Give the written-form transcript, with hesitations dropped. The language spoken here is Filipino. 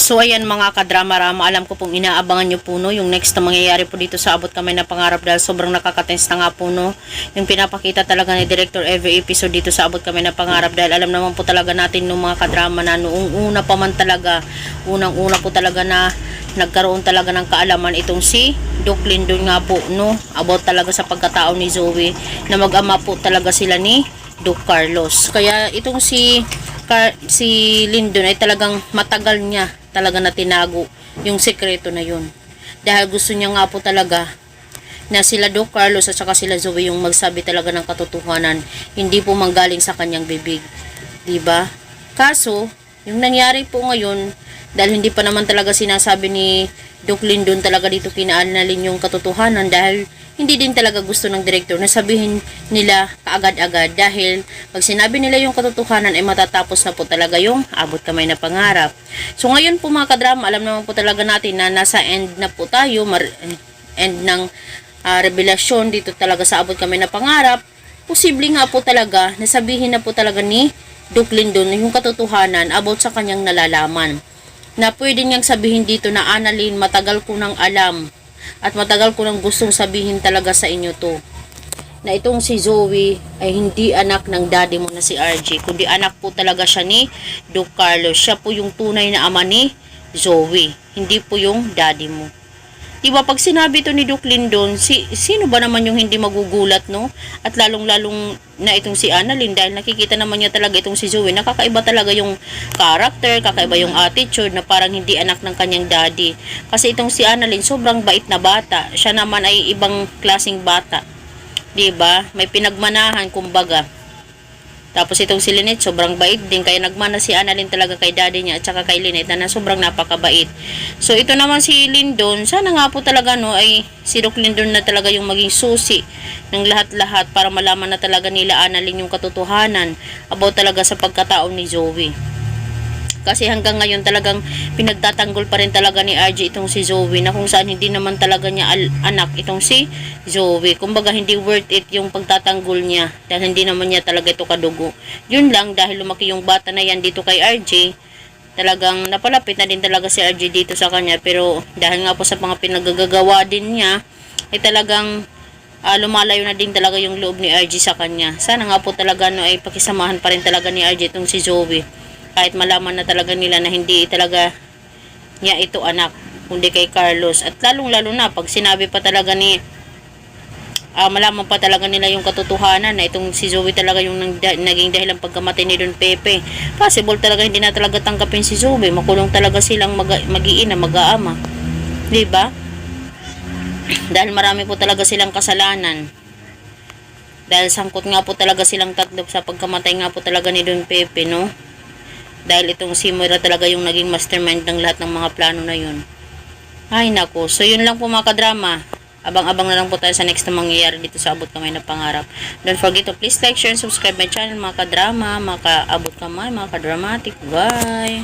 So ayan mga kadrama-rama, alam ko pong inaabangan nyo po no, yung next na mangyayari po dito sa Abot Kamay na Pangarap dahil sobrang nakakatense na nga po no, yung pinapakita talaga ni Director every episode dito sa Abot Kamay na Pangarap dahil alam naman po talaga natin no mga kadrama na noong una pa man talaga, unang-una po talaga na nagkaroon talaga ng kaalaman itong si Doc Lindon nga po no, about talaga sa pagkatao ni Zoe na mag-ama po talaga sila ni Doc Carlos. Kaya itong si Lindon ay talagang matagal niya talaga na tinago yung sekreto na yun. Dahil gusto niya nga po talaga na sila Doc Carlos at saka sila Zoe yung magsabi talaga ng katotohanan, hindi po manggaling sa kanyang bibig. Diba? Kaso, yung nangyari po ngayon, dahil hindi pa naman talaga sinasabi ni Doc Lindon talaga dito kinaanalin yung katotohanan dahil hindi din talaga gusto ng direktor na sabihin nila kaagad-agad dahil pag sinabi nila yung katotohanan ay matatapos na po talaga yung Abot Kamay na Pangarap. So ngayon po mga kadrama, alam naman po talaga natin na nasa end na po tayo, end ng revelasyon dito talaga sa Abot Kamay na Pangarap. Posible nga po talaga na sabihin na po talaga ni Doc Lindon yung katotohanan about sa kanyang nalalaman. Na pwede niyang sabihin dito na Annalyn, matagal ko nang alam at matagal ko nang gustong sabihin talaga sa inyo to na itong si Zoe ay hindi anak ng daddy mo na si RJ, kundi anak po talaga siya ni Doc Carlos. Siya po yung tunay na ama ni Zoe, hindi po yung daddy mo. Diba pag sinabi to ni Doc Lindon, sino ba naman yung hindi magugulat no? At lalong-lalong na itong si Annalyn dahil nakikita naman niya talaga itong si Zoe, nakakaiba talaga yung character, kakaiba yung attitude na parang hindi anak ng kanyang daddy. Kasi itong si Annalyn sobrang bait na bata, siya naman ay ibang klaseng bata. Diba? May pinagmanahan kumbaga. Tapos itong si Lynette, sobrang bait din. Kaya nagmana si Annalyn talaga kay daddy niya at saka kay Lynette na sobrang napakabait. So ito naman si Lindon, sana nga po talaga no, ay si Doc Lindon na talaga yung maging susi ng lahat-lahat para malaman na talaga nila Annalyn yung katotohanan about talaga sa pagkatao ni Zoe. Kasi hanggang ngayon talagang pinagtatanggol pa rin talaga ni RJ itong si Zoe na kung saan hindi naman talaga niya anak itong si Zoe. Kumbaga hindi worth it yung pagtatanggol niya dahil hindi naman niya talaga ito kadugo. Yun lang dahil lumaki yung bata na yan dito kay RJ, talagang napalapit na din talaga si RJ dito sa kanya. Pero dahil nga po sa mga pinagagagawa din niya ay talagang lumalayo na din talaga yung loob ni RJ sa kanya. Sana nga po talaga no, ay pakisamahan pa rin talaga ni RJ itong si Zoe. Kahit malaman na talaga nila na hindi talaga niya ito anak, kundi kay Carlos. At lalong-lalo na pag sinabi pa talaga ni malaman pa talaga nila yung katotohanan na itong si Zoe talaga yung naging dahilan pagkamatay ni Don Pepe. Possible talaga hindi na talaga tanggapin si Zoe. Makulong talaga silang mag-iina, mag-aama. Diba? Dahil marami po talaga silang kasalanan. Dahil sangkot nga po talaga silang tatlo sa pagkamatay nga po talaga ni Don Pepe, no? Dahil itong si Moira talaga yung naging mastermind ng lahat ng mga plano na yun. Ay nako. So yun lang po mga kadrama. Abang-abang na lang po tayo sa next na mangyayari dito sa Abot Kamay na Pangarap. Don't forget to please like, share, and subscribe my channel mga kadrama, mga kaabot kamay, mga kadramatic. Bye!